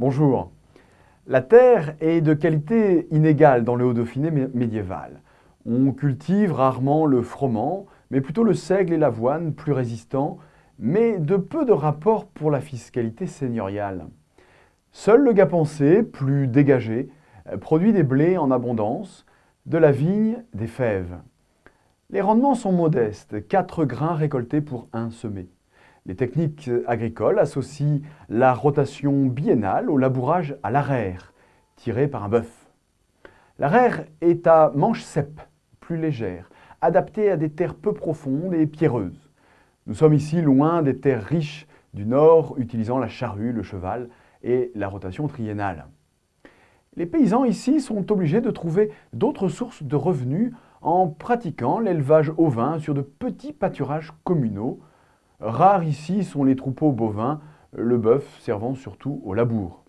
Bonjour. La terre est de qualité inégale dans le Haut-Dauphiné médiéval. On cultive rarement le froment, mais plutôt le seigle et l'avoine, plus résistants, mais de peu de rapport pour la fiscalité seigneuriale. Seul le Gapençais, plus dégagé, produit des blés en abondance, de la vigne, des fèves. Les rendements sont modestes, 4 grains récoltés pour un semé. Les techniques agricoles associent la rotation biennale au labourage à l'arère, tiré par un bœuf. L'arère est à manche cèpe, plus légère, adaptée à des terres peu profondes et pierreuses. Nous sommes ici loin des terres riches du nord utilisant la charrue, le cheval et la rotation triennale. Les paysans ici sont obligés de trouver d'autres sources de revenus en pratiquant l'élevage ovin sur de petits pâturages communaux. Rares ici sont les troupeaux bovins, le bœuf servant surtout au labour.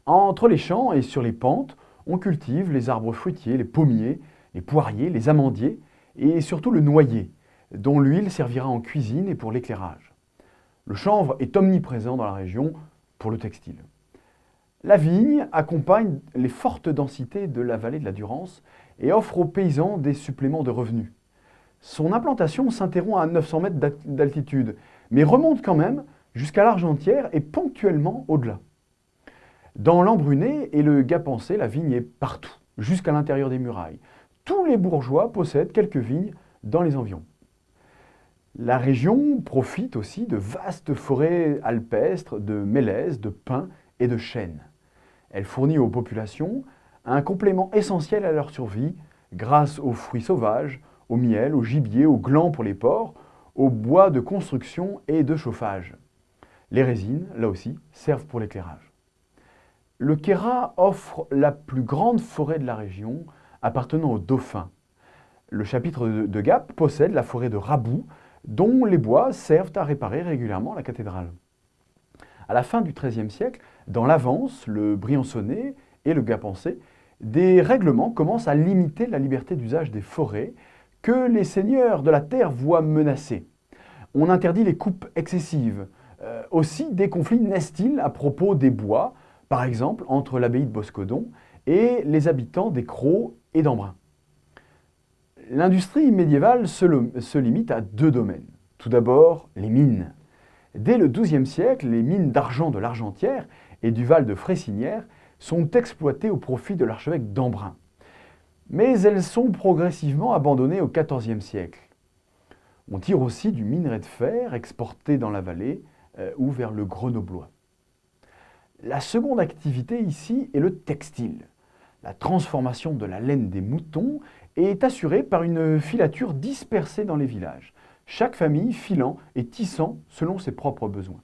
Entre les champs et sur les pentes, on cultive les arbres fruitiers, les pommiers, les poiriers, les amandiers et surtout le noyer, dont l'huile servira en cuisine et pour l'éclairage. Le chanvre est omniprésent dans la région pour le textile. La vigne accompagne les fortes densités de la vallée de la Durance et offre aux paysans des suppléments de revenus. Son implantation s'interrompt à 900 mètres d'altitude, mais remonte quand même jusqu'à l'Argentière et ponctuellement au-delà. Dans l'Embruné et le Gapençais, la vigne est partout, jusqu'à l'intérieur des murailles. Tous les bourgeois possèdent quelques vignes dans les environs. La région profite aussi de vastes forêts alpestres, de mélèzes, de pins et de chênes. Elle fournit aux populations un complément essentiel à leur survie grâce aux fruits sauvages, au miel, au gibier, au gland pour les porcs, au bois de construction et de chauffage. Les résines, là aussi, servent pour l'éclairage. Le Queyras offre la plus grande forêt de la région, appartenant aux dauphins. Le chapitre de Gap possède la forêt de Raboux, dont les bois servent à réparer régulièrement la cathédrale. À la fin du XIIIe siècle, dans l'Avance, le Briançonnais et le Gapençais, des règlements commencent à limiter la liberté d'usage des forêts que les seigneurs de la terre voient menacées. On interdit les coupes excessives. Aussi, des conflits naissent-ils à propos des bois, par exemple entre l'abbaye de Boscodon et les habitants des Craux et d'Embrun. L'industrie médiévale se limite à 2 domaines. Tout d'abord, les mines. Dès le XIIe siècle, les mines d'argent de l'Argentière et du Val de Fressinière sont exploitées au profit de l'archevêque d'Embrun. Mais elles sont progressivement abandonnées au XIVe siècle. On tire aussi du minerai de fer exporté dans la vallée ou vers le Grenoblois. La seconde activité ici est le textile. La transformation de la laine des moutons est assurée par une filature dispersée dans les villages, chaque famille filant et tissant selon ses propres besoins.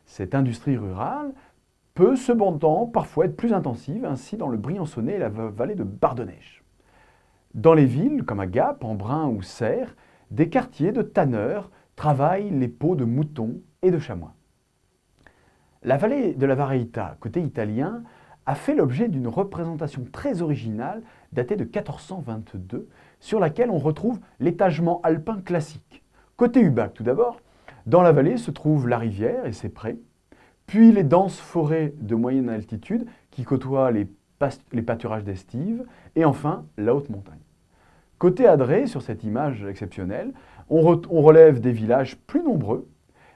Cette industrie rurale peut cependant parfois être plus intensive, ainsi dans le Briançonnais et la vallée de Bardonnèche. Dans les villes, comme à Gap, Embrun ou Serres, des quartiers de tanneurs travaillent les peaux de moutons et de chamois. La vallée de la Vareïta, côté italien, a fait l'objet d'une représentation très originale datée de 1422, sur laquelle on retrouve l'étagement alpin classique. Côté Ubac tout d'abord, dans la vallée se trouve la rivière et ses prés, puis les denses forêts de moyenne altitude qui côtoient les pâturages d'estive, et enfin la haute montagne. Côté Adré, sur cette image exceptionnelle, on relève des villages plus nombreux,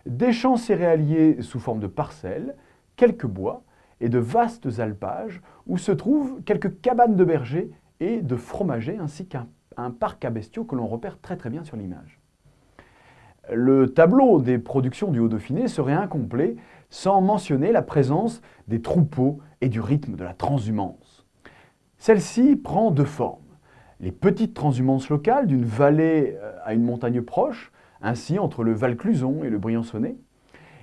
des champs céréaliers sous forme de parcelles, quelques bois et de vastes alpages où se trouvent quelques cabanes de bergers et de fromagers ainsi qu'un parc à bestiaux que l'on repère très bien sur l'image. Le tableau des productions du Haut-Dauphiné serait incomplet sans mentionner la présence des troupeaux et du rythme de la transhumance. Celle-ci prend 2 formes. Les petites transhumances locales d'une vallée à une montagne proche, ainsi entre le Val-Cluson et le Briançonnais,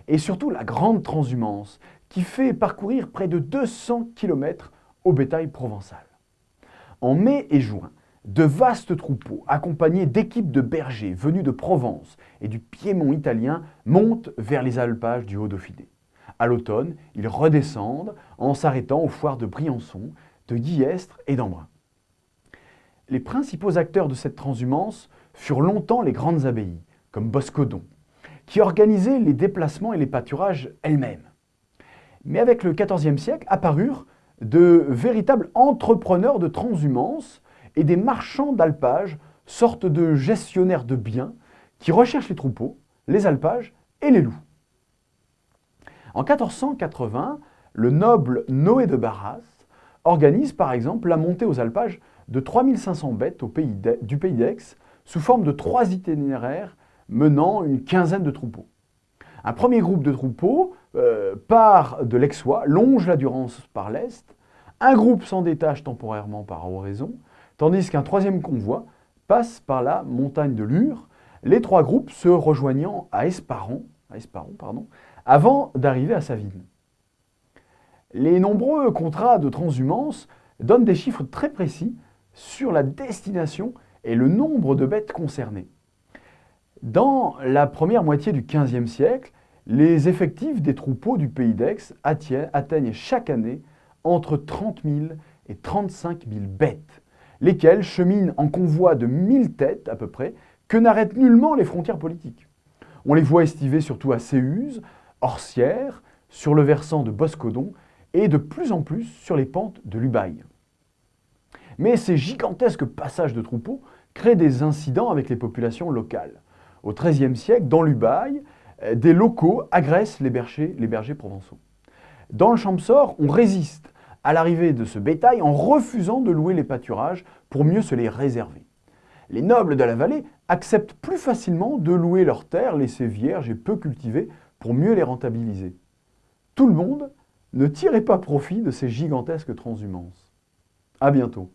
et surtout la grande transhumance qui fait parcourir près de 200 km au bétail provençal. En mai et juin, de vastes troupeaux, accompagnés d'équipes de bergers venus de Provence et du Piémont italien, montent vers les alpages du Haut-Dauphiné. À l'automne, ils redescendent en s'arrêtant aux foires de Briançon, de Guillestre et d'Embrun. Les principaux acteurs de cette transhumance furent longtemps les grandes abbayes, comme Boscodon, qui organisaient les déplacements et les pâturages elles-mêmes. Mais avec le XIVe siècle apparurent de véritables entrepreneurs de transhumance et des marchands d'alpage, sortes de gestionnaires de biens qui recherchent les troupeaux, les alpages et les loups. En 1480, le noble Noé de Barras organise par exemple la montée aux alpages de 3500 bêtes du pays d'Aix sous forme de 3 itinéraires menant une quinzaine de troupeaux. Un premier groupe de troupeaux part de l'Aixois, longe la Durance par l'est, un groupe s'en détache temporairement par Oraison, tandis qu'un troisième convoi passe par la montagne de Lure, les trois groupes se rejoignant à Esparon, avant d'arriver à Savines. Les nombreux contrats de transhumance donnent des chiffres très précis sur la destination et le nombre de bêtes concernées. Dans la première moitié du XVe siècle, les effectifs des troupeaux du pays d'Aix atteignent chaque année entre 30 000 et 35 000 bêtes, lesquelles cheminent en convoi de 1000 têtes à peu près, que n'arrêtent nullement les frontières politiques. On les voit estiver surtout à Séuse, Orsières, sur le versant de Boscodon et de plus en plus sur les pentes de l'Ubaye. Mais ces gigantesques passages de troupeaux créent des incidents avec les populations locales. Au XIIIe siècle, dans l'Ubaye, des locaux agressent les bergers provençaux. Dans le Champsaur, on résiste à l'arrivée de ce bétail en refusant de louer les pâturages pour mieux se les réserver. Les nobles de la vallée acceptent plus facilement de louer leurs terres laissées vierges et peu cultivées pour mieux les rentabiliser. Tout le monde ne tirait pas profit de ces gigantesques transhumances. À bientôt.